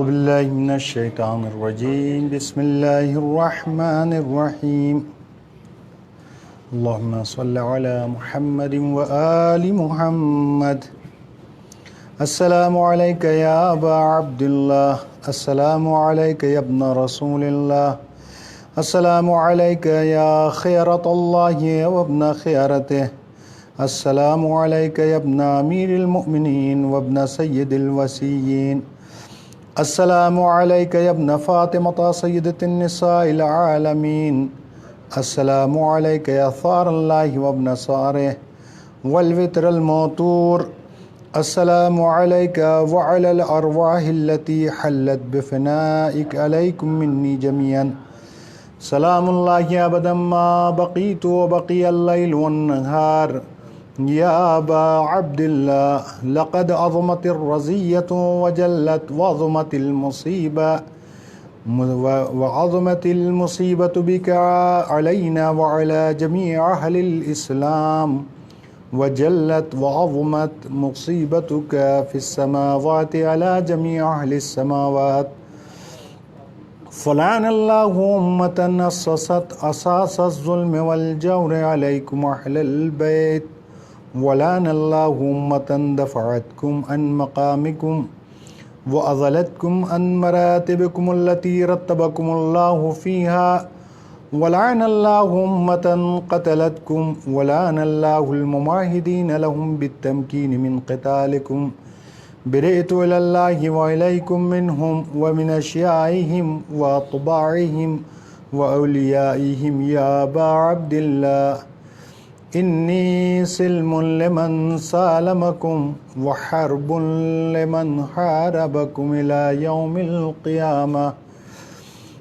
بالله من الشيطان الرجيم بسم الله الرحمن الرحيم اللهم صل على محمد وآل محمد السلام عليك يا أبا عبد الله السلام عليك يا ابن رسول الله السلام عليك يا خيرة الله وابن خيرته السلام عليك يا ابن أمير المؤمنين وابن سيد الوصيين السلام عليك يا ابن فاطمة سيدة النساء العالمين السلام عليك يا ثار الله وابن ثاره والوتر الموتور السلام عليك وعلى الأرواح التي حلت بفنائك عليكم مني جميعا سلام الله أبدا ما بقيت وبقي الليل والنهار يا أبا عبد الله لقد عظمت الرزية وجلت وعظمت المصيبة بك علينا وعلى جميع أهل الإسلام وجلت وعظمت مصيبتك في السماوات على جميع أهل السماوات فلعن الله أمة أسست أساس الظلم والجور عليكم أهل البيت ولعن الله أمة دفعتكم عن مقامكم وأضلتكم عن مراتبكم التي رتبكم الله فيها ولعن الله أمة قتلتكم ولعن الله المماهدين لهم بالتمكين من قتالكم برئت إلى الله وإليكم منهم ومن أشيائهم وأطباعهم وأوليائهم يا أبا عبد الله إني سلم لمن سالمكم وحرب لمن حاربكم إلى يوم القيامة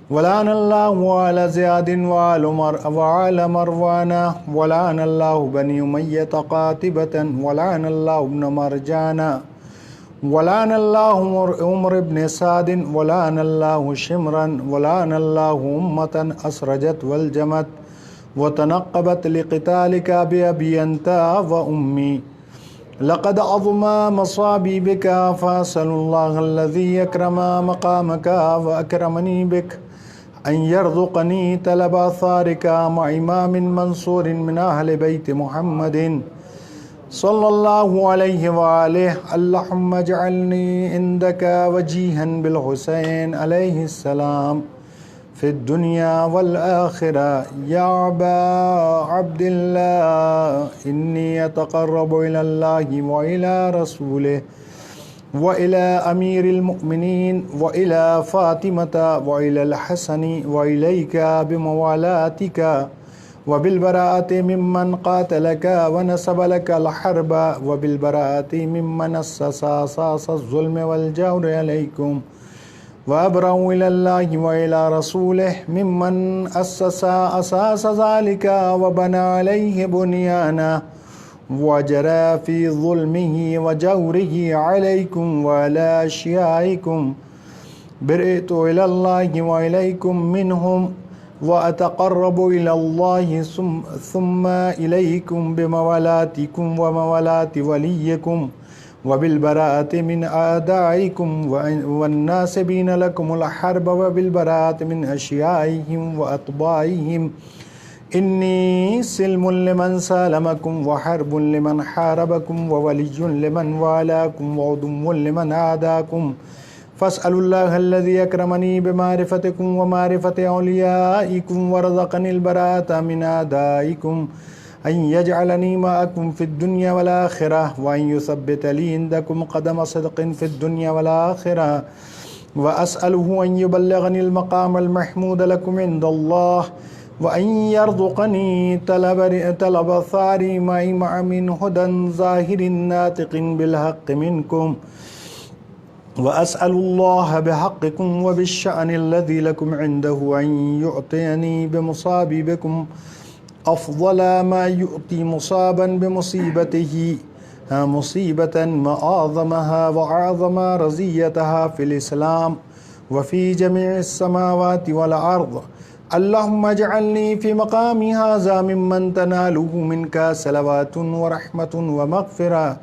ولعن الله على زياد وعلى مروان ولعن الله بني أمية قاتبة ولعن الله ابن مرجان ولعن الله عمر بن سعد ولعن الله شمرا ولعن الله أمة أسرجت والجمت وتنقبت لقتالك بأبي أنت وأمي لقد عظم مصابي بك فأسأل الله الذي يكرم مقامك وأكرمني بك أن يرزقني طلب آثارك مع إمام منصور من أهل بيت محمد صلى الله عليه وآله اللهم اجعلني عندك وجيها بالحسين عليه السلام في الدنيا والآخرة يا أبا عبد الله إني أتقرب إلى الله وإلى رسوله وإلى أمير المؤمنين وإلى فاطمة وإلى الحسن وإليك بموالاتك وبالبراءة ممن قاتلك ونسب لك الحرب وبالبراءة ممن أسس أساس الظلم والجور عليكم وأبرأ إلى الله وإلى رسوله ممن أسس أساس ذلك وبنى عليه بنيانا وجرى في ظلمه وجوره عليكم وعلى أشيائكم برئت إلى الله وإليكم منهم وأتقرب إلى الله ثم إليكم بموالاتكم وموالات وليكم وبالبراءة من أعدائكم والناسبين لكم الحرب وبالبراءة من أشيائهم وأطباعهم إني سلم لمن سالمكم وحرب لمن حاربكم وولي لمن والاكم وعدو لمن عاداكم فاسألوا الله الذي أكرمني بمعرفتكم ومعرفة أوليائكم ورزقني البراءة من أعدائكم أن يجعلني معكم في الدنيا والآخرة وأن يثبت لي عندكم قدم صدق في الدنيا والآخرة وأسأله أن يبلغني المقام المحمود لكم عند الله وأن يرزقني طلب ثاري مع من هدى ظاهر ناطق بالحق منكم وأسأل الله بحقكم وبالشأن الذي لكم عنده أن يعطيني بمصابي بكم أفضل ما يؤتي مصابا بمصيبته مصيبة ما أعظمها وأعظم رزيتها في الإسلام وفي جميع السماوات والأرض اللهم اجعلني في مقامي هذا ممن تناله منك صلوات ورحمة ومغفرة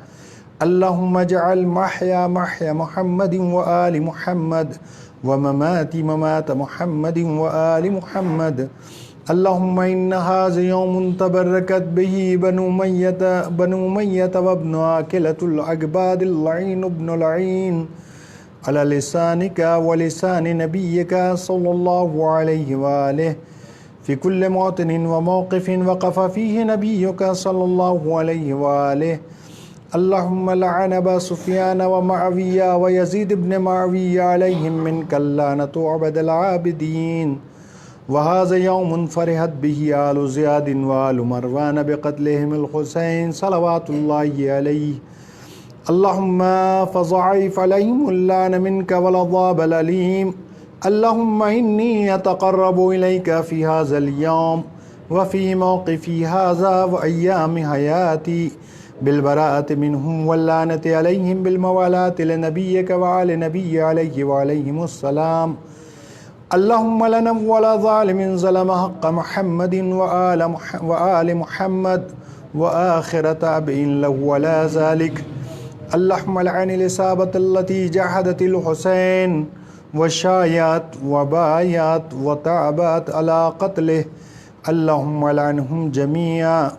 اللهم اجعل محيا محمد وآل محمد ومماتي ممات محمد وآل محمد. اللهم إن هذا يوم تبركت به بنو أمية وابن آكلة الأكباد اللعين ابن لعين على لسانك ولسان نبيك صلى الله عليه وآله في كل موطن وموقف وقف فيه نبيك صلى الله عليه وآله. اللهم لعن أبا سفيان ومعاوية ويزيد بن معاوية عليهم منك اللعنة عبد العابدين. وهذا يوم فرحت به آل زياد وآل مروان بقتلهم الحسين صلوات الله عليه. اللهم فضاعف عليهم اللعن منك والعذاب الأليم. اللهم إني أتقرب إليك في هذا اليوم وفي موقفي هذا وأيام حياتي بالبراءة منهم واللعنة عليهم بالموالاة لنبيك وآل نبي عليه وعليهم السلام. اللهم لنا ولا ظالم ظلم حق محمد وآل محمد وآخر تابع له ولا ذلك. اللهم لعن الإصابة التي جاهدت الحسين وشايات وبايات وتعبت على قتله. اللهم لعنهم جميعا.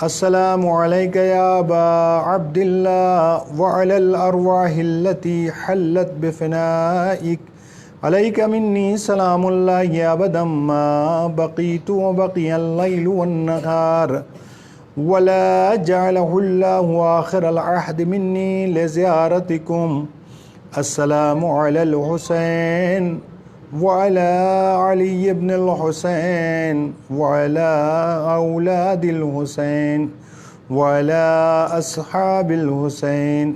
السلام عليك يا أبا عبد الله وعلى الأرواح التي حلت بفنائك. عليك مني سلام الله أبدا ما بقيت وبقي الليل والنهار، ولا جعله الله آخر العهد مني لزيارتكم. السلام على الحسين وعلى علي بن الحسين وعلى أولاد الحسين وعلى أصحاب الحسين.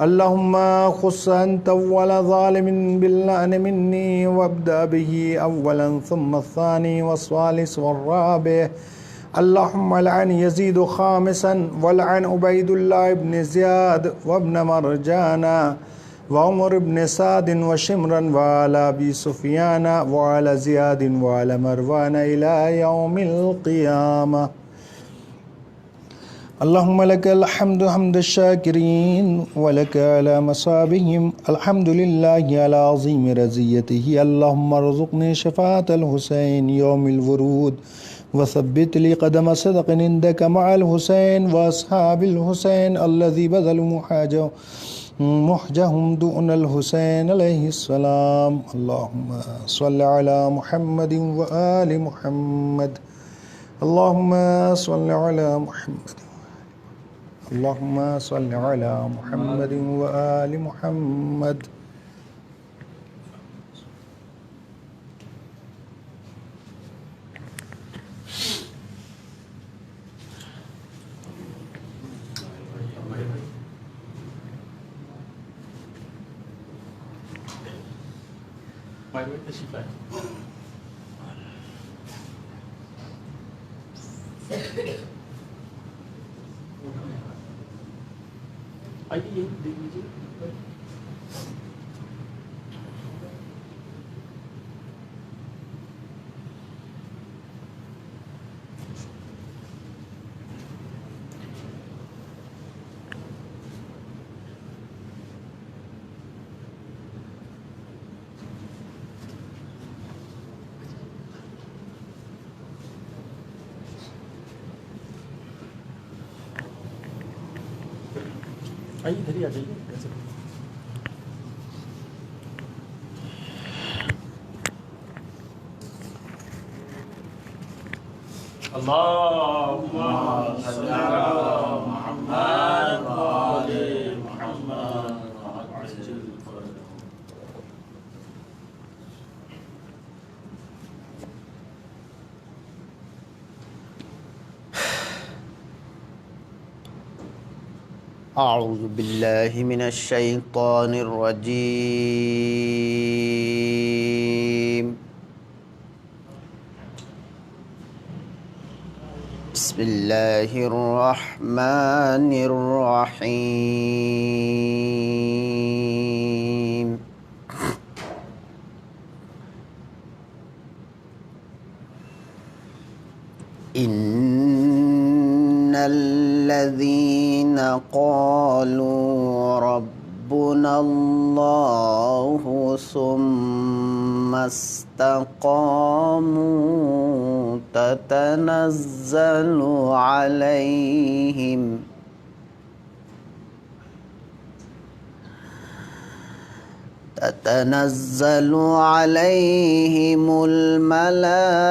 اللهم خص أنت أول ظالم باللعن مني وابدأ به أولا ثم الثاني والثالث والرابع. اللهم لعن يزيد خامسا ولعن عبيد الله بن زياد وابن مرجانا وعمر بن سعد وشمرا وعلى أبي سفيان وعلى زياد وعلى مروان إلى يوم القيامة. اللهم لك الحمد حمد الشاكرين ولك على مصابهم. الحمد لله على عظيم رزيته. اللهم ارزقني شفاعة الحسين يوم الورود وثبت لي قدم صدق عندك مع الحسين وأصحاب الحسين الذي بذلوا محجهم دون الحسين عليه السلام. اللهم صل على محمد وآل محمد. اللهم صل على محمد. اللهم صل على محمد وآل محمد. آئیے ادھر ہی آ جائیے. اللهم صل على محمد وآل محمد وعجل فرجهم. أعوذ بالله من الشيطان الرجيم. بسم الله الرحمن الرحيم. إن الذين قالوا ربنا الله ثم استقاموا تتنزل عليهم الملائكة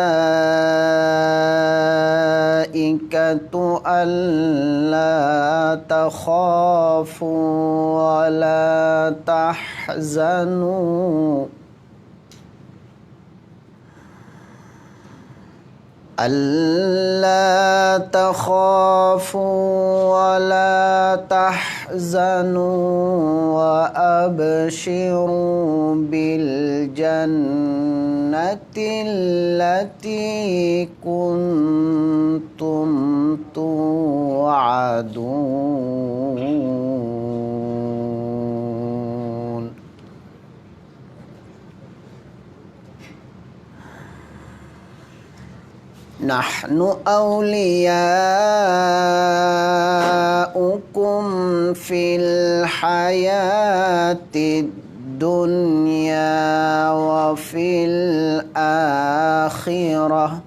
ألا تخافوا ولا تحزنوا وأبشروا بالجنة التي كنتم توعدون. نحن أولياؤكم في الحياة الدنيا وفي الآخرة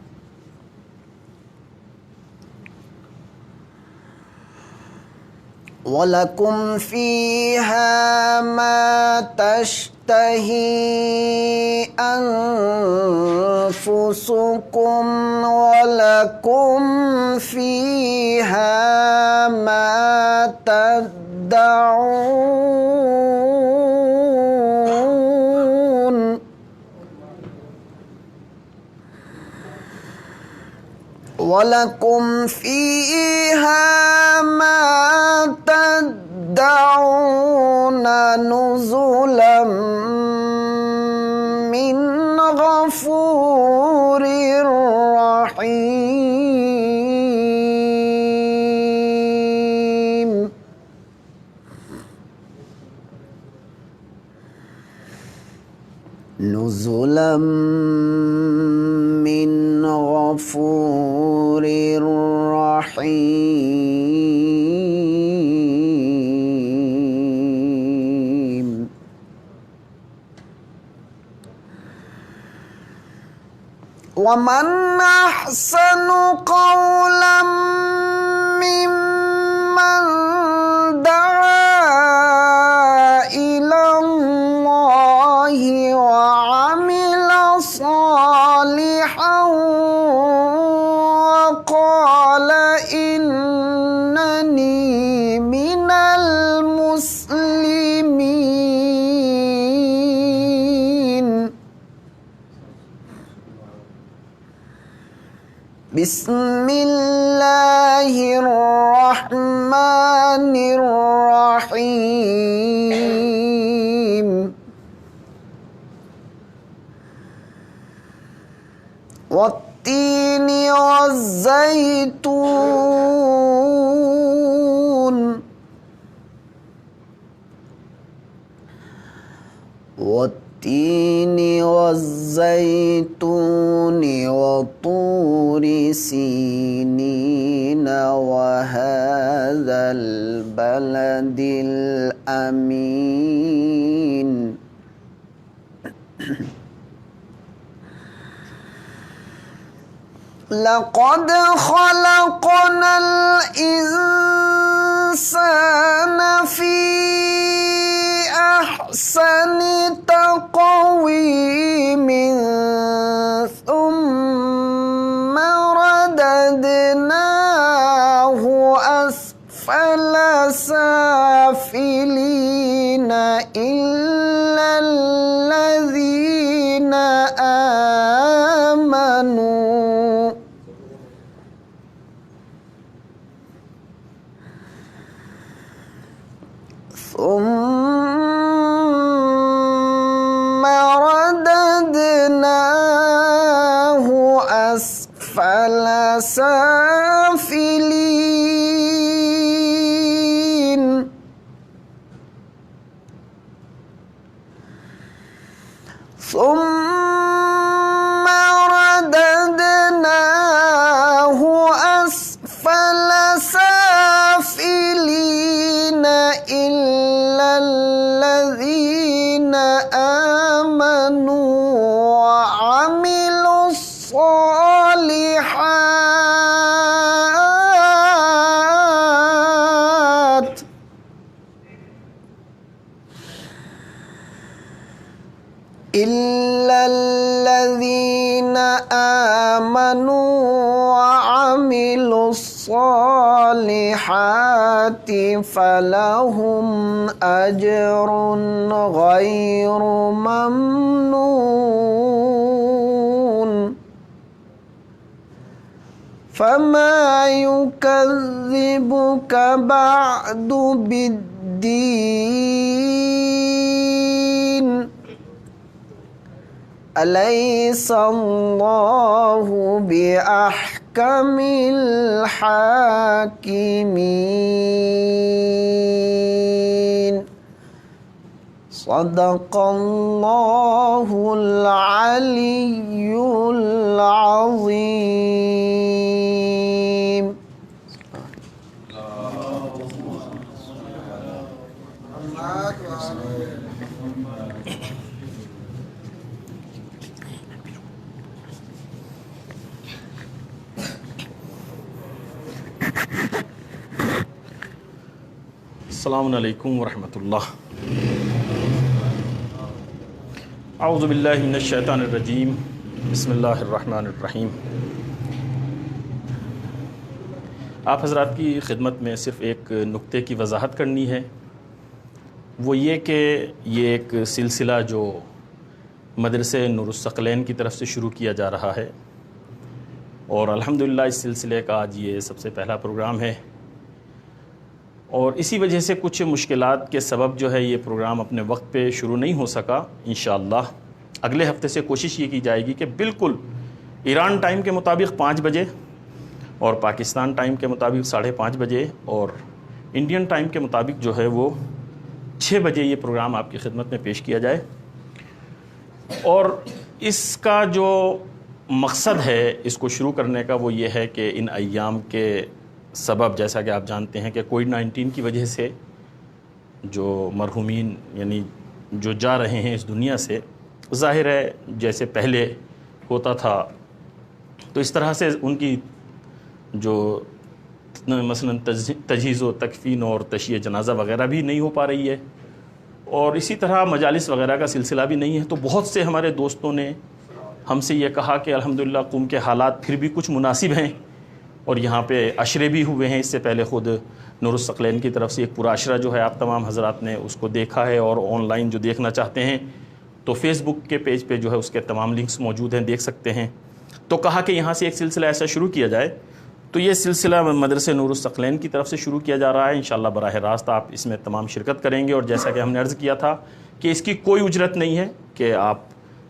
ولكم فيها ما تشتهي أنفسكم ولكم فيها ما تدعون. ولكم فيها ما تدعون نزلا من غفور رحيم. نزلا من غفور رحيم. ومن أحسن قولا ممن دعا إلى الله وعمل صالحا وقال إنني من المسلمين. بسم الله الرحمن الرحيم. والتين والزيتون وطور سينين وهذا البلد الأمين. لقد خلقنا الإنسان في أحسن تقويم ثم رددناه أسفل سافلين إلا الذين آمنوا ثم رددناه أسفل سافلين ثم رددناه أسفل سافلين آمنوا وعملوا الصالحات إلا الذين آمنوا وعملوا الصالحات فلهم أجر غير ممنون فما يكذبك بعد بالدين أليس الله بأحكم الحاكمين صدق الله العلي العظيم. السلام علیکم ورحمۃ اللہ. اعوذ باللہ من الشیطان الرجیم. بسم اللہ الرحمن الرحیم. آپ حضرات کی خدمت میں صرف ایک نقطے کی وضاحت کرنی ہے، وہ یہ کہ یہ ایک سلسلہ جو مدرسے نور الثقلین کی طرف سے شروع کیا جا رہا ہے، اور الحمدللہ اس سلسلے کا آج یہ سب سے پہلا پروگرام ہے، اور اسی وجہ سے کچھ مشکلات کے سبب جو ہے یہ پروگرام اپنے وقت پہ شروع نہیں ہو سکا. انشاءاللہ اگلے ہفتے سے کوشش یہ کی جائے گی کہ بالکل ایران ٹائم کے مطابق 5 بجے اور پاکستان ٹائم کے مطابق 5:30 بجے اور انڈین ٹائم کے مطابق جو ہے وہ 6 بجے یہ پروگرام آپ کی خدمت میں پیش کیا جائے. اور اس کا جو مقصد ہے اس کو شروع کرنے کا وہ یہ ہے کہ ان ایام کے سبب، جیسا کہ آپ جانتے ہیں کہ کووڈ-19 کی وجہ سے جو مرحومین یعنی جو جا رہے ہیں اس دنیا سے، ظاہر ہے جیسے پہلے ہوتا تھا تو اس طرح سے ان کی جو مثلا تجہیز و تکفین اور تشییع جنازہ وغیرہ بھی نہیں ہو پا رہی ہے، اور اسی طرح مجالس وغیرہ کا سلسلہ بھی نہیں ہے. تو بہت سے ہمارے دوستوں نے ہم سے یہ کہا کہ الحمدللہ قم کے حالات پھر بھی کچھ مناسب ہیں، اور یہاں پہ عشرے بھی ہوئے ہیں. اس سے پہلے خود نور الثقلین کی طرف سے ایک پورا عشرہ جو ہے آپ تمام حضرات نے اس کو دیکھا ہے، اور آن لائن جو دیکھنا چاہتے ہیں تو فیس بک کے پیج پہ جو ہے اس کے تمام لنکس موجود ہیں، دیکھ سکتے ہیں. تو کہا کہ یہاں سے ایک سلسلہ ایسا شروع کیا جائے، تو یہ سلسلہ مدرسے نور الثقلین کی طرف سے شروع کیا جا رہا ہے. انشاءاللہ براہ راست آپ اس میں تمام شرکت کریں گے، اور جیسا کہ ہم نے عرض کیا تھا کہ اس کی کوئی اجرت نہیں ہے کہ آپ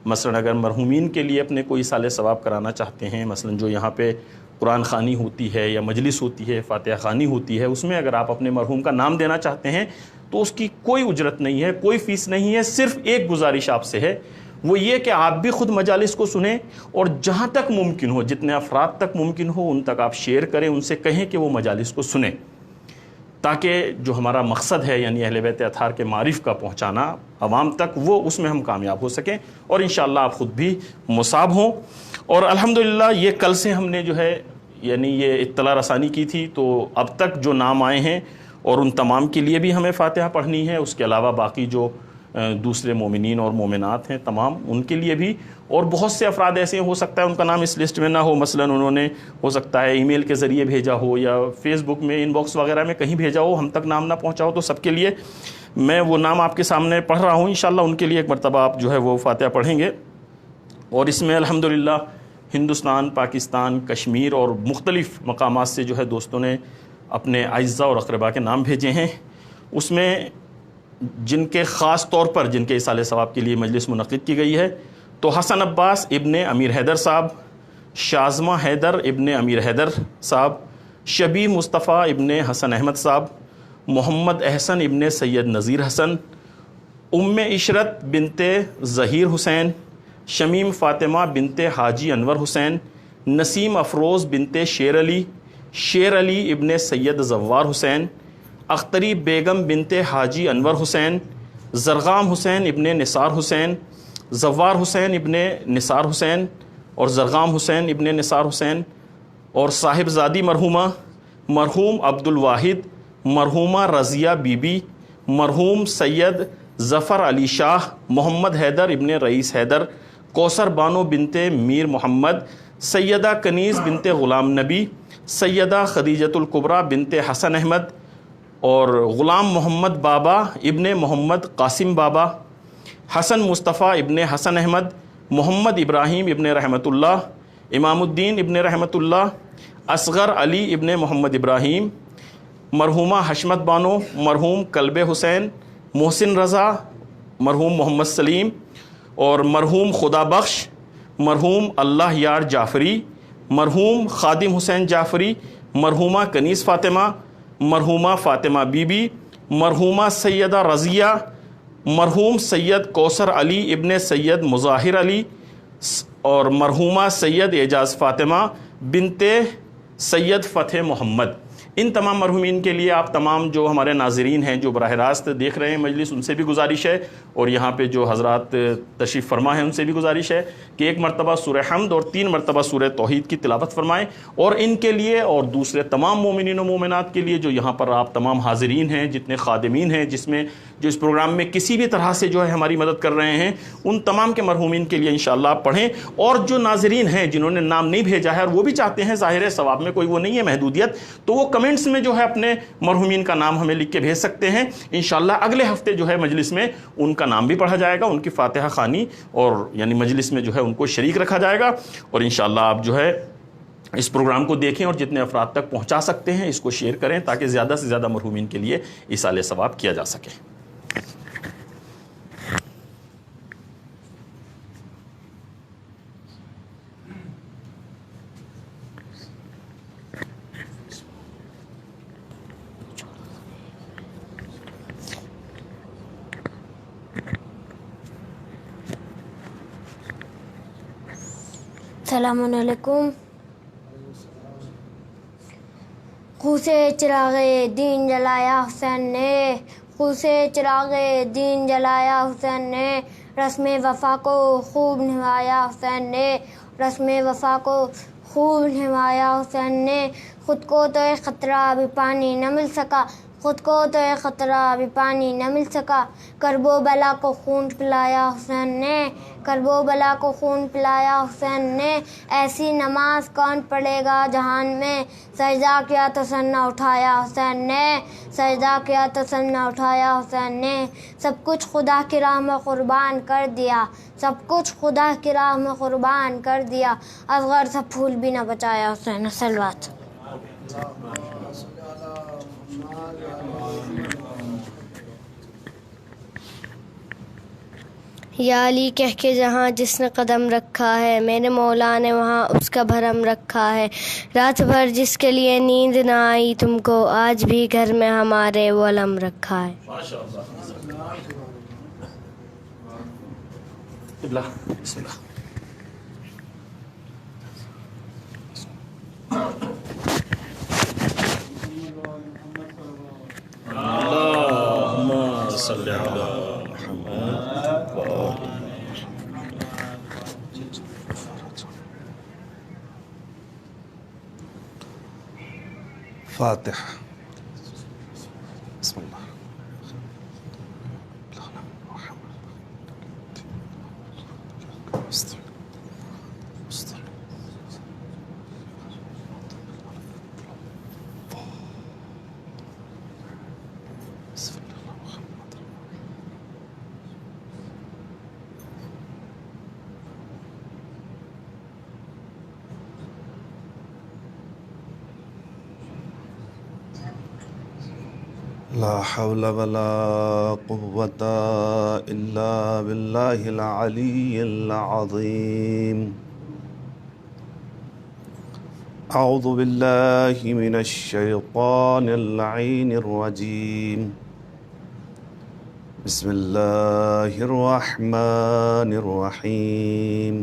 مثلا اگر مرحومین کے لیے اپنے کوئی سال ثواب کرانا چاہتے ہیں، مثلا جو یہاں پہ قرآن خوانی ہوتی ہے یا مجلس ہوتی ہے، فاتحہ خوانی ہوتی ہے، اس میں اگر آپ اپنے مرحوم کا نام دینا چاہتے ہیں تو اس کی کوئی اجرت نہیں ہے، کوئی فیس نہیں ہے. صرف ایک گزارش آپ سے ہے، وہ یہ کہ آپ بھی خود مجالس کو سنیں، اور جہاں تک ممکن ہو، جتنے افراد تک ممکن ہو ان تک آپ شیئر کریں، ان سے کہیں کہ وہ مجالس کو سنیں، تاکہ جو ہمارا مقصد ہے یعنی اہل بیت اطہار کے معارف کا پہنچانا عوام تک، وہ اس میں ہم کامیاب ہو سکیں، اور انشاءاللہ آپ خود بھی مصاب ہوں. اور الحمدللہ یہ کل سے ہم نے جو ہے یعنی یہ اطلاع رسانی کی تھی، تو اب تک جو نام آئے ہیں اور ان تمام کے لیے بھی ہمیں فاتحہ پڑھنی ہے. اس کے علاوہ باقی جو دوسرے مومنین اور مومنات ہیں تمام ان کے لیے بھی، اور بہت سے افراد ایسے ہو سکتا ہے ان کا نام اس لسٹ میں نہ ہو، مثلا انہوں نے ہو سکتا ہے ای میل کے ذریعے بھیجا ہو یا فیس بک میں ان باکس وغیرہ میں کہیں بھیجا ہو، ہم تک نام نہ پہنچا ہو. تو سب کے لیے میں وہ نام آپ کے سامنے پڑھ رہا ہوں، انشاءاللہ ان کے لیے ایک مرتبہ آپ جو ہے وہ فاتحہ پڑھیں گے. اور اس میں الحمدللہ ہندوستان، پاکستان، کشمیر اور مختلف مقامات سے جو ہے دوستوں نے اپنے اعزاء اور اقربا کے نام بھیجے ہیں. اس میں جن کے خاص طور پر جن کے ایصال ثواب کے لیے مجلس منعقد کی گئی ہے، تو حسن عباس ابن امیر حیدر صاحب، شازمہ حیدر ابن امیر حیدر صاحب، شبیہ مصطفیٰ ابن حسن احمد صاحب، محمد احسن ابن سید نذیر حسن، ام عشرت بنت ظہیر حسین، شمیم فاطمہ بنت حاجی انور حسین، نسیم افروز بنت شیر علی ابن سید زوار حسین، اختری بیگم بنت حاجی انور حسین، زرغام حسین ابن نثار حسین، زوار حسین ابن نثار حسین اور زرغام حسین ابن نثار حسین اور صاحب زادی مرحومہ، مرحوم عبد الواحد، مرحومہ رضیہ بی بی، مرحوم سید ظفر علی شاہ، محمد حیدر ابن رئیس حیدر، کوثر بانو بنت میر محمد، سیدہ کنیز بنت غلام نبی، سیدہ خدیجۃ الکبریٰ بنت حسن احمد اور غلام محمد بابا ابن محمد قاسم بابا، حسن مصطفیٰ ابن حسن احمد، محمد ابراہیم ابن رحمت اللہ، امام الدین ابن رحمت اللہ، اصغر علی ابن محمد ابراہیم، مرحومہ حشمت بانو، مرحوم کلب حسین، محسن رضا، مرحوم محمد سلیم اور مرحوم خدا بخش، مرحوم اللہ یار جعفری، مرحوم خادم حسین جعفری، مرحومہ کنیز فاطمہ، مرحومہ فاطمہ بی بی، مرحومہ سیدہ رضیہ، مرحوم سید کوثر علی ابن سید مظاہر علی اور مرحومہ سید اعجاز فاطمہ بنت سید فتح محمد۔ ان تمام مرحومین کے لیے آپ تمام جو ہمارے ناظرین ہیں جو براہ راست دیکھ رہے ہیں مجلس، ان سے بھی گزارش ہے اور یہاں پہ جو حضرات تشریف فرما ہیں ان سے بھی گزارش ہے کہ ایک مرتبہ سورہ حمد اور 3 مرتبہ سورہ توحید کی تلاوت فرمائیں، اور ان کے لیے اور دوسرے تمام مومنین و مومنات کے لیے جو یہاں پر آپ تمام حاضرین ہیں، جتنے خادمین ہیں جس میں جو اس پروگرام میں کسی بھی طرح سے جو ہے ہماری مدد کر رہے ہیں، ان تمام کے مرحومین کے لیے انشاءاللہ آپ پڑھیں۔ اور جو ناظرین ہیں جنہوں نے نام نہیں بھیجا ہے اور وہ بھی چاہتے ہیں، ظاہر ہے ثواب میں کوئی وہ نہیں ہے محدودیت، تو وہ کمنٹس میں جو ہے اپنے مرحومین کا نام ہمیں لکھ کے بھیج سکتے ہیں۔ انشاءاللہ اگلے ہفتے جو ہے مجلس میں ان کا نام بھی پڑھا جائے گا، ان کی فاتحہ خوانی اور یعنی مجلس میں جو ہے ان کو شریک رکھا جائے گا، اور انشاءاللہ آپ جو ہے اس پروگرام کو دیکھیں اور جتنے افراد تک پہنچا سکتے ہیں اس کو شیئر کریں تاکہ زیادہ سے زیادہ مرحومین کے لیے ایصال ثواب کیا جا سکے۔ السلام علیکم۔ خوں سے چراغ دین جلایا حسین نے، خوں سے چراغ دین جلایا حسین نے، رسم وفا کو خوب نبھایا حسین نے، رسم وفا کو خوب نبھایا حسین نے، خود کو تو ایک خطرہ بھی پانی نہ مل سکا، خود کو تو ایک خطرہ بھی پانی نہ مل سکا، کرب و بلا کو خون پلایا حسین نے، کرب و بلا کو خون پلایا حسین نے، ایسی نماز کون پڑھے گا جہان میں، سجدہ کیا تو سر نہ اٹھایا حسین نے، سجدہ کیا تو سر نہ اٹھایا حسین نے، سب کچھ خدا کی راہ میں قربان کر دیا، سب کچھ خدا کی راہ میں قربان کر دیا، اصغر سا پھول بھی نہ بچایا حسین نے۔ صلوات۔ یا علی کہہ کے جہاں جس نے قدم رکھا ہے، میرے مولا نے وہاں اس کا بھرم رکھا ہے، رات بھر جس کے لیے نیند نہ آئی تم کو، آج بھی گھر میں ہمارے وہ علم رکھا ہے۔ بسم اللہ۔ اللہم صلی علی فاتحہ۔ بسم اللہ۔ لا حول ولا قوة إلا بالله العلي العظيم۔ أعوذ بالله من الشيطان اللعين الرجيم، بسم الله الرحمن الرحيم،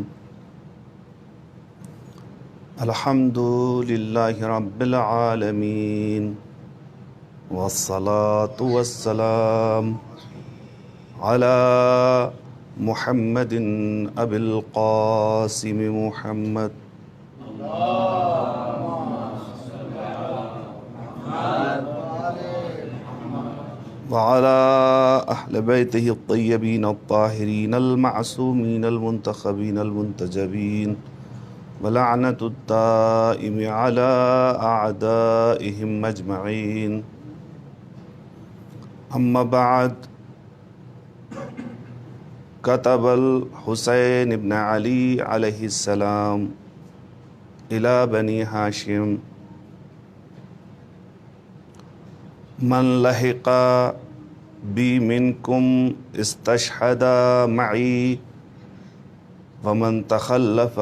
الحمد لله رب العالمين، والصلاة والسلام على محمد ابی القاسم محمد وعلى أهل بيته الطيبين الطاهرين المعصومين المنتخبين المنتجبين ولعنة الدائم على أعدائهم أجمعين. أما بعد، كتب الحسين بن علي عليه السلام إلى بني هاشم: من لحق بی منکم استشہد معی ومن تخلف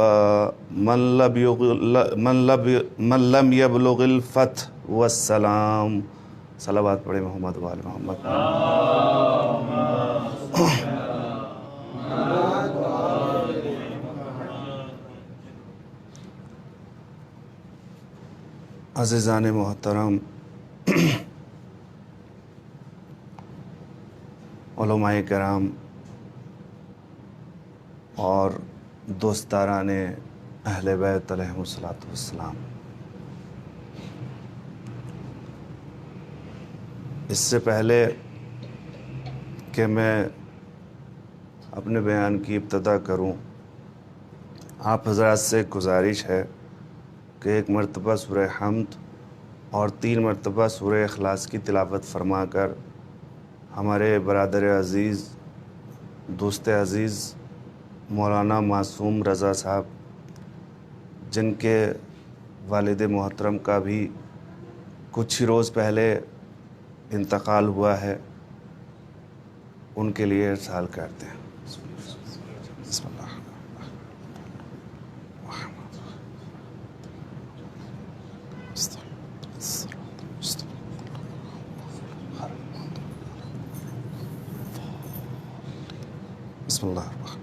من لم یبلغ الفتح والسلام. صلوات پڑھیں محمد وآل محمد. عزیزان محترم، علماء کرام اور دوستداران اہل بیت علیہم السلام، اس سے پہلے کہ میں اپنے بیان کی ابتدا کروں، آپ حضرات سے ایک گزارش ہے کہ ایک مرتبہ سورہ حمد اور 3 مرتبہ سورہ اخلاص کی تلاوت فرما کر ہمارے برادر عزیز، دوست عزیز مولانا معصوم رضا صاحب، جن کے والد محترم کا بھی کچھ ہی روز پہلے انتقال ہوا ہے، ان کے لیے ارسال کرتے ہیں. بسم اللہ. بسم اللہ الرحمن الرحیم.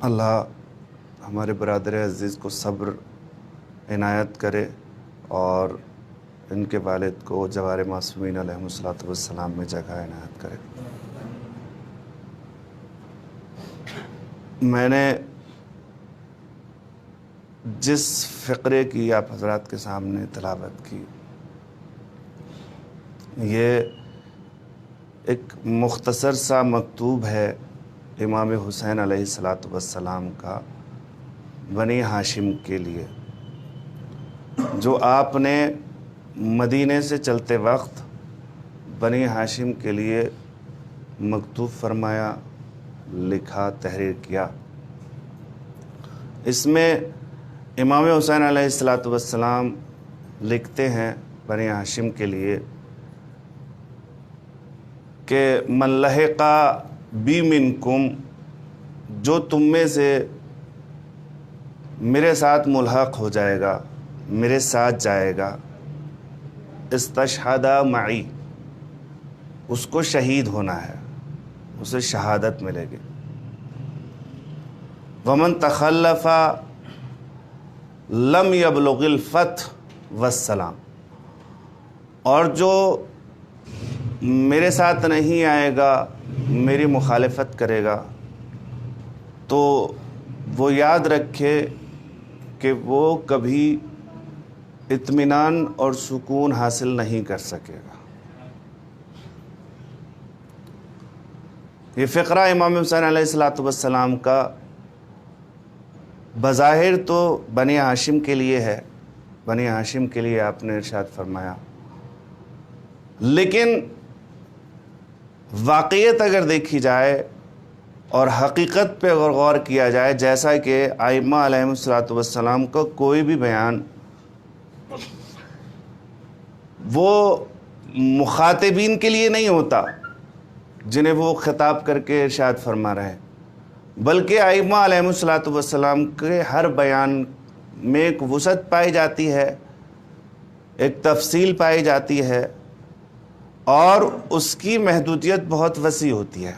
اللہ ہمارے برادر عزیز کو صبر عنایت کرے اور ان کے والد کو جوار معصومین علیہم السلام میں جگہ عنایت کرے. میں نے جس فقرے کی آپ حضرات کے سامنے تلاوت کی، یہ ایک مختصر سا مکتوب ہے امام حسین علیہ السلام کا بنی ہاشم کے لیے، جو آپ نے مدینے سے چلتے وقت بنی ہاشم کے لیے مکتوب فرمایا، لکھا، تحریر کیا. اس میں امام حسین علیہ السلام لکھتے ہیں بنی ہاشم کے لیے کہ من لحقا بی منکم، جو تم میں سے میرے ساتھ ملحق ہو جائے گا، میرے ساتھ جائے گا، استشہد معی، اس کو شہید ہونا ہے، اسے شہادت ملے گی. ومن تخلف لم یبلغ الفتح والسلام، اور جو میرے ساتھ نہیں آئے گا، میری مخالفت کرے گا، تو وہ یاد رکھے کہ وہ کبھی اطمینان اور سکون حاصل نہیں کر سکے گا. یہ فقرہ امام حسین علیہ السلام کا بظاہر تو بنی ہاشم کے لیے ہے، بنی ہاشم کے لیے آپ نے ارشاد فرمایا، لیکن واقعیت اگر دیکھی جائے اور حقیقت پہ غور کیا جائے، جیسا کہ ائمہ علیہم السلام کا کوئی بھی بیان وہ مخاطبین کے لیے نہیں ہوتا جنہیں وہ خطاب کر کے ارشاد فرما رہے ہیں، بلکہ ائمہ علیہم الصلوۃ والسلام کے ہر بیان میں ایک وسعت پائی جاتی ہے، ایک تفصیل پائی جاتی ہے، اور اس کی محدودیت بہت وسیع ہوتی ہے۔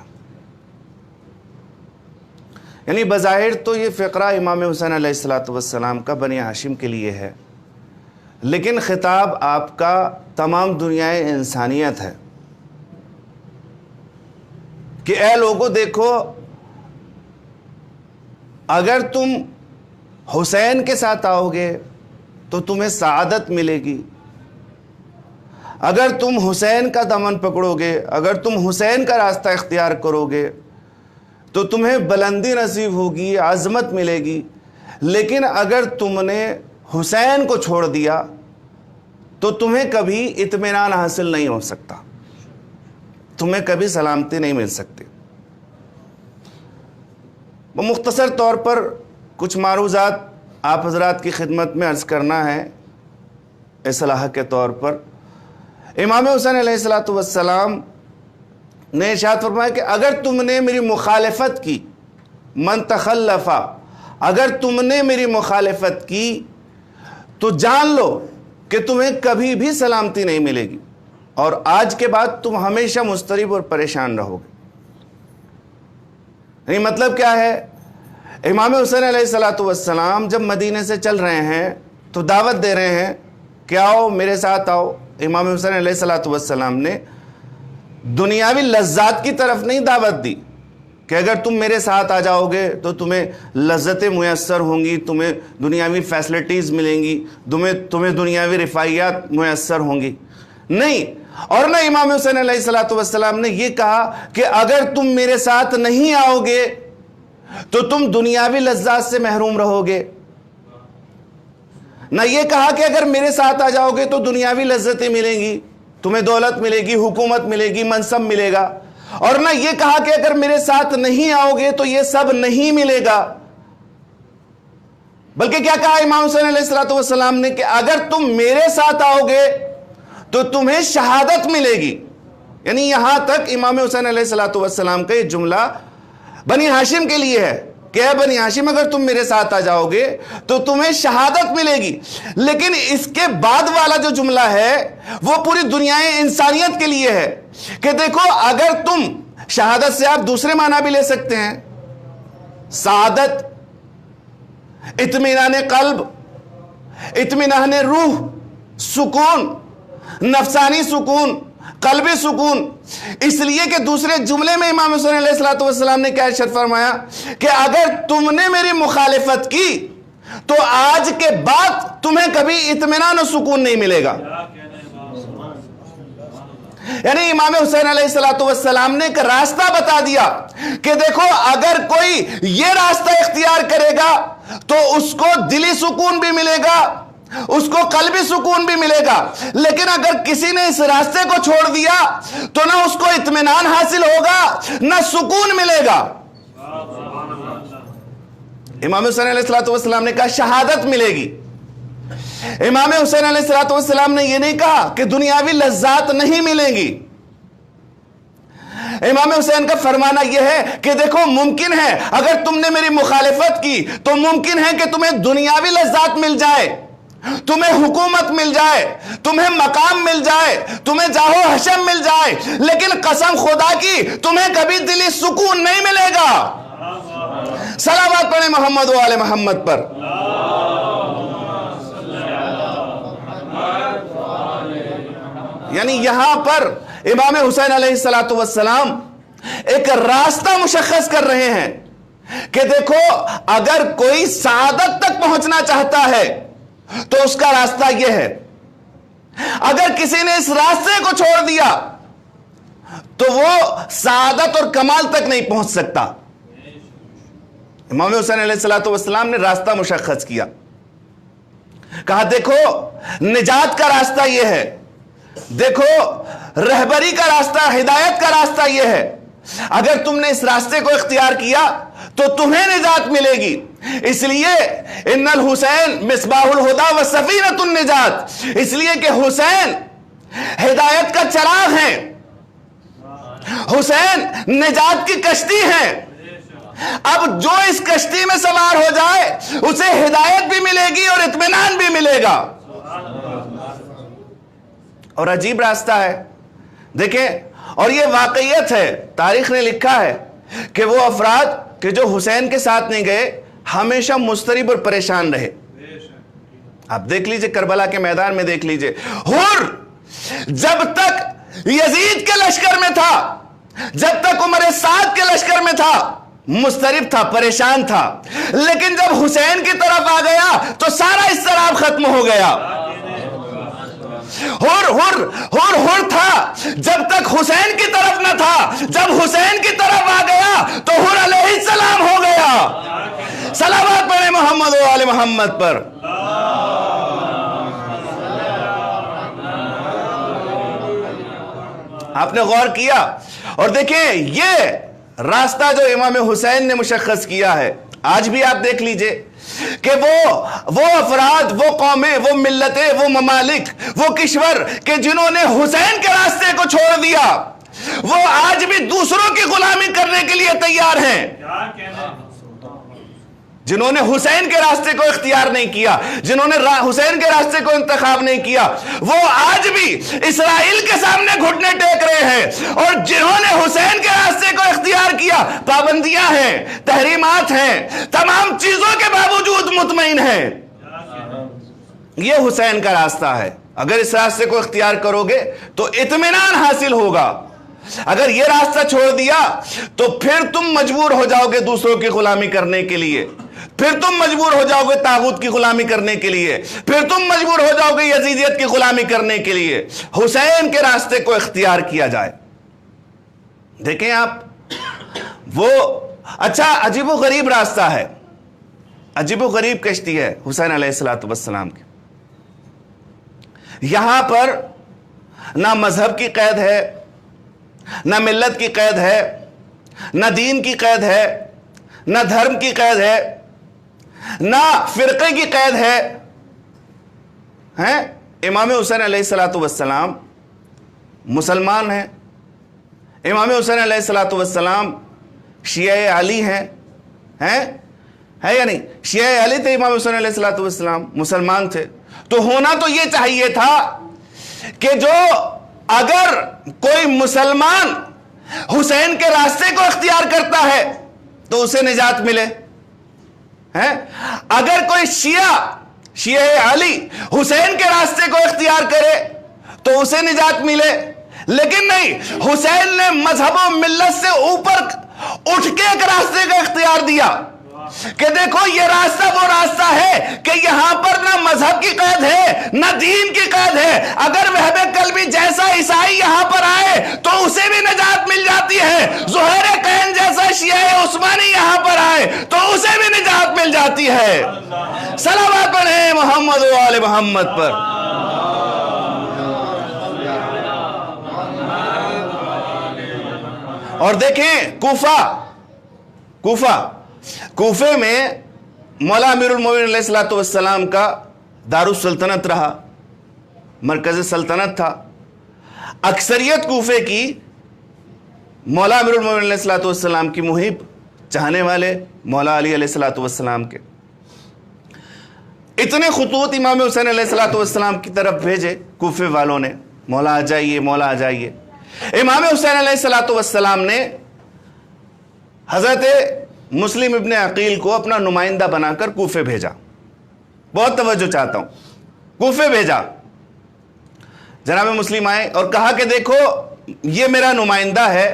یعنی بظاہر تو یہ فقرہ امام حسین علیہ الصلوۃ والسلام کا بنی ہاشم کے لیے ہے، لیکن خطاب آپ کا تمام دنیائے انسانیت ہے کہ اے لوگوں دیکھو، اگر تم حسین کے ساتھ آؤ گے تو تمہیں سعادت ملے گی، اگر تم حسین کا دامن پکڑو گے، اگر تم حسین کا راستہ اختیار کرو گے تو تمہیں بلندی نصیب ہوگی، عظمت ملے گی، لیکن اگر تم نے حسین کو چھوڑ دیا تو تمہیں کبھی اطمینان حاصل نہیں ہو سکتا، تمہیں کبھی سلامتی نہیں مل سکتی۔ مختصر طور پر کچھ معروضات آپ حضرات کی خدمت میں عرض کرنا ہے اصلاح کے طور پر۔ امام حسین علیہ الصلوۃ والسلام نے ارشاد فرمایا کہ اگر تم نے میری مخالفت کی، من تخلفا، اگر تم نے میری مخالفت کی تو جان لو کہ تمہیں کبھی بھی سلامتی نہیں ملے گی، اور آج کے بعد تم ہمیشہ مضطرب اور پریشان رہو گے۔ یعنی مطلب کیا ہے؟ امام حسین علیہ الصلوۃ والسلام جب مدینے سے چل رہے ہیں تو دعوت دے رہے ہیں کہ آؤ میرے ساتھ آؤ۔ امام حسین علیہ الصلوۃ والسلام نے دنیاوی لذات کی طرف نہیں دعوت دی کہ اگر تم میرے ساتھ آ جاؤ گے تو تمہیں لذتیں میسر ہوں گی، تمہیں دنیاوی فیسلٹیز ملیں گی، تمہیں دنیاوی رفاہیات میسر ہوں گی، نہیں۔ اور نہ امام حسین علیہ الصلوۃ والسلام نے یہ کہا کہ اگر تم میرے ساتھ نہیں آؤ گے تو تم دنیاوی لذات سے محروم رہو گے، نہ یہ کہا کہ اگر میرے ساتھ آ جاؤ گے تو دنیاوی لذتیں ملیں گی، تمہیں دولت ملے گی، حکومت ملے گی، منصب ملے گا، اور نہ یہ کہا کہ اگر میرے ساتھ نہیں آؤ گے تو یہ سب نہیں ملے گا۔ بلکہ کیا کہا امام حسین علیہ الصلوۃ والسلام نے کہ اگر تم میرے ساتھ آؤ گے تو تمہیں شہادت ملے گی۔ یعنی یہاں تک امام حسین علیہ الصلوۃ والسلام کا یہ جملہ بنی ہاشم کے لیے ہے کہ اے بنی ہاشم، اگر تم میرے ساتھ آ جاؤ گے تو تمہیں شہادت ملے گی۔ لیکن اس کے بعد والا جو جملہ ہے وہ پوری دنیائے انسانیت کے لیے ہے کہ دیکھو، اگر تم شہادت سے آپ دوسرے معنی بھی لے سکتے ہیں، سعادت، اطمینان قلب، اطمینان روح، سکون، نفسانی سکون، قلبی سکون۔ اس لیے کہ دوسرے جملے میں امام حسین علیہ الصلوۃ والسلام نے کیا ارشاد فرمایا کہ اگر تم نے میری مخالفت کی تو آج کے بعد تمہیں کبھی اطمینان و سکون نہیں ملے گا۔ یعنی امام حسین علیہ الصلوۃ والسلام نے ایک راستہ بتا دیا کہ دیکھو، اگر کوئی یہ راستہ اختیار کرے گا تو اس کو دلی سکون بھی ملے گا، اس کو قلبی سکون بھی ملے گا، لیکن اگر کسی نے اس راستے کو چھوڑ دیا تو نہ اس کو اطمینان حاصل ہوگا نہ سکون ملے گا۔ امام حسین علیہ الصلوۃ والسلام نے کہا شہادت ملے گی۔ امام حسین علیہ الصلوۃ والسلام نے یہ نہیں کہا کہ دنیاوی لذات نہیں ملیں گی۔ امام حسین کا فرمانا یہ ہے کہ دیکھو، ممکن ہے اگر تم نے میری مخالفت کی تو ممکن ہے کہ تمہیں دنیاوی لذات مل جائے، تمہیں حکومت مل جائے، تمہیں مقام مل جائے، تمہیں جاہ و حشم مل جائے، لیکن قسم خدا کی تمہیں کبھی دلی سکون نہیں ملے گا۔ صلوات پڑھیں محمد و آل محمد پر۔ یعنی یہاں پر امام حسین علیہ الصلوۃ والسلام ایک راستہ مشخص کر رہے ہیں کہ دیکھو، اگر کوئی سعادت تک پہنچنا چاہتا ہے تو اس کا راستہ یہ ہے، اگر کسی نے اس راستے کو چھوڑ دیا تو وہ سعادت اور کمال تک نہیں پہنچ سکتا۔ امام حسین علیہ الصلوۃ والسلام نے راستہ مشخص کیا، کہا دیکھو، نجات کا راستہ یہ ہے، دیکھو رہبری کا راستہ، ہدایت کا راستہ یہ ہے، اگر تم نے اس راستے کو اختیار کیا تو تمہیں نجات ملے گی۔ اس لیے ان الحسین مصباح الہدی و سفینۃ النجات، اس لیے کہ حسین ہدایت کا چراغ ہیں، حسین نجات کی کشتی ہیں، اب جو اس کشتی میں سوار ہو جائے اسے ہدایت بھی ملے گی اور اطمینان بھی ملے گا. اور عجیب راستہ ہے دیکھیں, اور یہ واقعیت ہے, تاریخ نے لکھا ہے کہ وہ افراد کہ جو حسین کے ساتھ نہیں گئے ہمیشہ مضطرب اور پریشان رہے. آپ دیکھ لیجئے کربلا کے میدان میں دیکھ لیجئے, حر جب تک یزید کے لشکر میں تھا, جب تک عمر سعد کے لشکر میں تھا, مضطرب تھا, پریشان تھا, لیکن جب حسین کی طرف آ گیا تو سارا اضطراب ختم ہو گیا. ہر تھا جب تک حسین کی طرف نہ تھا, جب حسین کی طرف آ گیا تو ہر علیہ السلام ہو گیا. صلوات پڑھیں محمد و آل محمد پر. آپ نے غور کیا اور دیکھیں یہ راستہ جو امام حسین نے مشخص کیا ہے, آج بھی آپ دیکھ لیجئے کہ وہ افراد, وہ قومیں, وہ ملتیں, وہ ممالک, وہ کشور کہ جنہوں نے حسین کے راستے کو چھوڑ دیا, وہ آج بھی دوسروں کی غلامی کرنے کے لیے تیار ہیں. جنہوں نے حسین کے راستے کو اختیار نہیں کیا, جنہوں نے حسین کے راستے کو انتخاب نہیں کیا, وہ آج بھی اسرائیل کے سامنے گھٹنے ٹیک رہے ہیں. اور جنہوں نے حسین کے راستے کو اختیار کیا, پابندیاں ہیں, تحریمات ہیں, تمام چیزوں کے باوجود مطمئن ہیں. یہ حسین کا راستہ ہے. اگر اس راستے کو اختیار کرو گے تو اطمینان حاصل ہوگا. اگر یہ راستہ چھوڑ دیا تو پھر تم مجبور ہو جاؤ گے دوسروں کی غلامی کرنے کے لیے, پھر تم مجبور ہو جاؤ گے طاغوت کی غلامی کرنے کے لیے, پھر تم مجبور ہو جاؤ گے یزیدیت کی غلامی کرنے کے لیے. حسین کے راستے کو اختیار کیا جائے. دیکھیں آپ, وہ اچھا عجیب و غریب راستہ ہے, عجیب و غریب کشتی ہے حسین علیہ السلام کی. یہاں پر نہ مذہب کی قید ہے, نہ ملت کی قید ہے, نہ دین کی قید ہے, نہ دھرم کی قید ہے, نہ فرقے کی قید ہے. امام حسین علیہ السلام مسلمان ہیں, امام حسین علیہ السلام شیعہ علی ہیں, ہے یا نہیں؟ شیعہ علی تھے امام حسین علیہ السلام, مسلمان تھے. تو ہونا تو یہ چاہیے تھا کہ جو اگر کوئی مسلمان حسین کے راستے کو اختیار کرتا ہے تو اسے نجات ملے. اگر کوئی شیعہ علی حسین کے راستے کو اختیار کرے تو اسے نجات ملے. لیکن نہیں, حسین نے مذہب و ملت سے اوپر اٹھ کے ایک راستے کا اختیار دیا کہ دیکھو یہ راستہ وہ راستہ ہے کہ یہاں پر نہ مذہب کی قید ہے, نہ دین کی قید ہے. اگر وہب قلبی جیسا عیسائی یہاں پر آئے تو اسے بھی نجات مل جاتی ہے. زہیر قین جیسا شیعہ عثمانی یہاں پر آئے تو اسے بھی نجات مل جاتی ہے. صلوات پڑھیں محمد و آل محمد پر. اور دیکھیں کوفے میں مولا امیر المومنین علیہ السلام کا دارالسلطنت رہا, مرکز سلطنت تھا. اکثریت کوفے کی مولا امیر المومنین علیہ السلام کی محب چاہنے والے مولا علی علیہ السلام کے. اتنے خطوط امام حسین علیہ السلام کی طرف بھیجے کوفے والوں نے, مولا آ جائیے, مولا آ جائیے. امام حسین علیہ السلام نے حضرت مسلم ابن عقیل کو اپنا نمائندہ بنا کر کوفے بھیجا. بہت توجہ چاہتا ہوں. کوفے بھیجا, جناب مسلم آئے اور کہا کہ دیکھو یہ میرا نمائندہ ہے,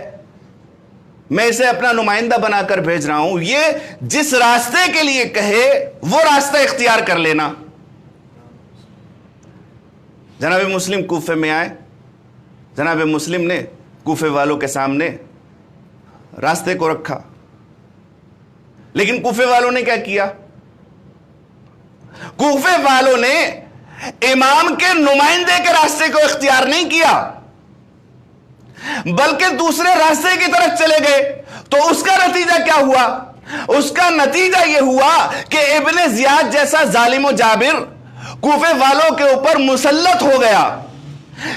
میں اسے اپنا نمائندہ بنا کر بھیج رہا ہوں, یہ جس راستے کے لیے کہے وہ راستہ اختیار کر لینا. جناب مسلم کوفے میں آئے. جناب مسلم نے کوفے والوں کے سامنے راستے کو رکھا, لیکن کوفے والوں نے کیا کیا؟ کوفے والوں نے امام کے نمائندے کے راستے کو اختیار نہیں کیا, بلکہ دوسرے راستے کی طرف چلے گئے. تو اس کا نتیجہ کیا ہوا؟ اس کا نتیجہ یہ ہوا کہ ابن زیاد جیسا ظالم و جابر کوفے والوں کے اوپر مسلط ہو گیا.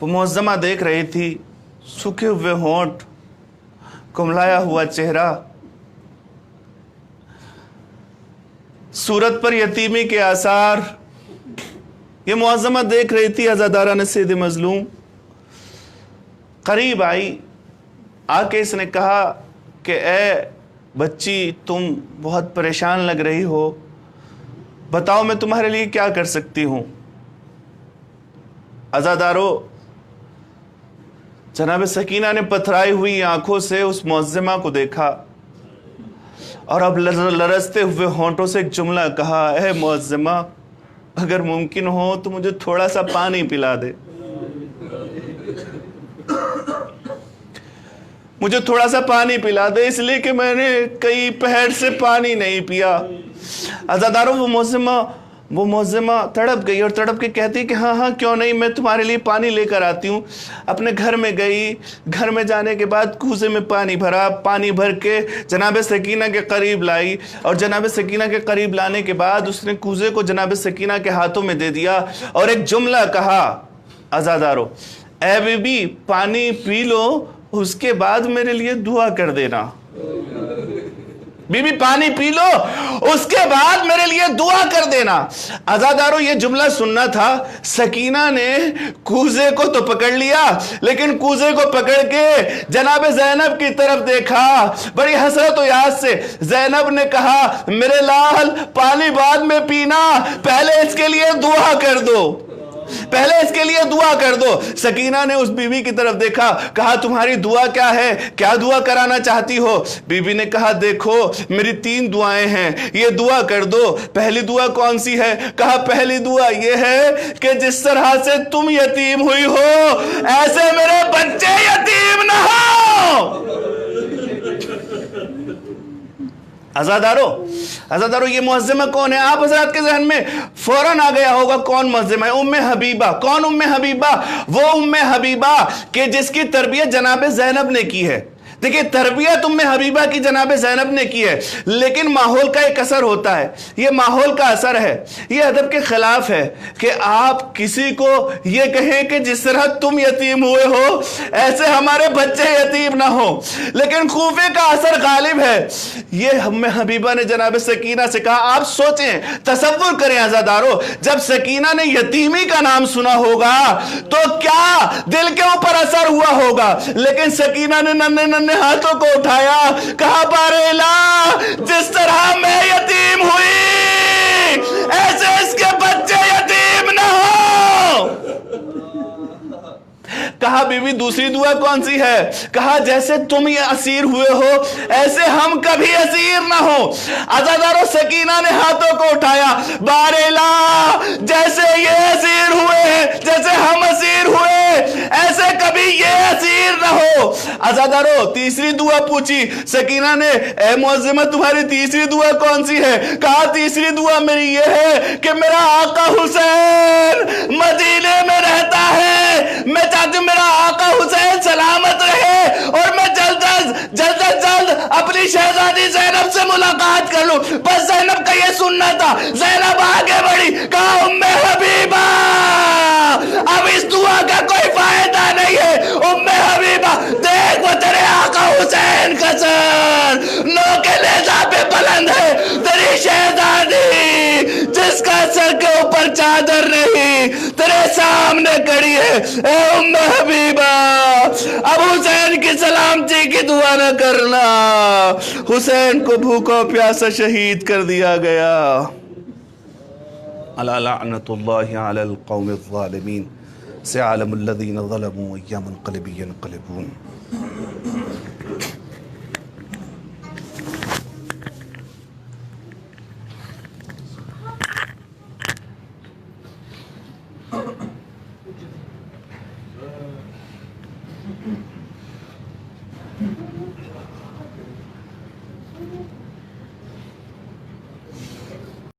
وہ معظمہ دیکھ رہی تھی، سوکھے ہوئے ہونٹ، کملایا ہوا چہرہ، صورت پر یتیمی کے آثار. یہ معظمہ دیکھ رہی تھی. عزادارہ سید مظلوم قریب آئی، آ کے اس نے کہا کہ اے بچی، تم بہت پریشان لگ رہی ہو، بتاؤ میں تمہارے لیے کیا کر سکتی ہوں. عزادارو، جناب سکینہ نے پتھرائی ہوئی آنکھوں سے اس معظمہ کو دیکھا اور اب لرزتے ہوئے ہونٹوں سے ایک جملہ کہا، اے معظمہ، اگر ممکن ہو تو مجھے تھوڑا سا پانی پلا دے، مجھے تھوڑا سا پانی پلا دے، اس لیے کہ میں نے کئی پہر سے پانی نہیں پیا. عزاداروں، وہ معظمہ تڑپ گئی اور تڑپ کے کہتی کہ ہاں ہاں کیوں نہیں، میں تمہارے لیے پانی لے کر آتی ہوں. اپنے گھر میں گئی، گھر میں جانے کے بعد کوزے میں پانی بھرا، پانی بھر کے جناب سکینہ کے قریب لائی اور جناب سکینہ کے قریب لانے کے بعد اس نے کوزے کو جناب سکینہ کے ہاتھوں میں دے دیا اور ایک جملہ کہا، عزادارو، اے بی بی پانی پی لو، اس کے بعد میرے لیے دعا کر دینا. بی بی پانی پی لو، اس کے بعد میرے لیے دعا کر دینا. عزادارو، یہ جملہ سننا تھا. سکینہ نے کوزے کو تو پکڑ لیا، لیکن کوزے کو پکڑ کے جناب زینب کی طرف دیکھا بڑی حسرت و یاد سے. زینب نے کہا، میرے لال، پانی بعد میں پینا، پہلے اس کے لیے دعا کر دو، پہلے اس کے لیے دعا کر دو. سکینہ نے اس بی بی کی طرف دیکھا، کہا تمہاری دعا کیا ہے، کیا دعا کرانا چاہتی ہو؟ بی بی نے کہا دیکھو میری 3 دعائیں ہیں، یہ دعا کر دو. پہلی دعا کون سی ہے؟ کہا پہلی دعا یہ ہے کہ جس طرح سے تم یتیم ہوئی ہو ایسے میرے بچے یتیم نہ ہو. عزادارو، یہ معظمہ کون ہے؟ آپ حضرات کے ذہن میں فوراً آ گیا ہوگا کون معظمہ ہے. ام حبیبہ. کون ام حبیبہ؟ وہ ام حبیبہ کہ جس کی تربیت جناب زینب نے کی ہے. دیکھیں، تربیت ام حبیبہ کی جناب زینب نے کی ہے، لیکن ماحول کا ایک اثر ہوتا ہے. یہ ماحول کا اثر ہے، یہ ادب کے خلاف ہے کہ آپ کسی کو یہ کہیں کہ جس طرح تم یتیم ہوئے ہو ایسے ہمارے بچے یتیم نہ ہو. لیکن خوفے کا اثر غالب ہے. یہ ام حبیبہ نے جناب سکینہ سے کہا. آپ سوچیں، تصور کریں عزادارو، جب سکینہ نے یتیمی کا نام سنا ہوگا تو کیا دل کے اوپر اثر ہوا ہوگا. لیکن سکینہ نے ننھے ہاتھوں کو اٹھایا، کہا باریلا، جس طرح میں یتیم ہوئی ایسے اس کے بچے یتیم نہ ہو. کہا بی بی دوسری دعا کون سی ہے؟ کہا جیسے تم یہ اسیر ہوئے ہو ایسے ہم کبھی اسیر نہ ہو. عزادارو، سکینہ نے ہاتھوں کو اٹھایا، باریلا، جیسے یہ اسیر ہوئے ہیں، جیسے ہم اسیر ہوئے ایسے کبھی یہ اسیر نہ ہو. عزادارو، تیسری دعا پوچھی سکینہ نے، اے معظمہ تمہاری تیسری دعا کون سی ہے؟ کہا تیسری دعا میری یہ ہے کہ میرا آقا حسین مدینے میں رہتا ہے، میں چاہتی ہوں میرا آقا حسین سلامت رہے اور میں جلد از جلد اپنی شہزادی زینب سے ملاقات کر لوں. بس زینب کا یہ سننا تھا. زینب آگے بڑھی، کہا ام حبیبہ، اب اس دعا کا کوئی فائدہ نہیں ہے. ام حبیبہ، دیکھ وہ تیرے آقا حسین کا سر نو کے نیزہ پہ بلند ہے، تیری شہزادی جس کا سر کے اوپر چادر نہیں تیرے سامنے کھڑی ہے. اے ام حبیبہ، اب حسین کی سلامتی کی دعا نہ کرنا. حسین کو بھوکا پیاسا شہید کر دیا گیا. الا لعنت اللہ علی القوم الظالمین، سيعلم الذين ظلموا أيام منقلب ينقلبون.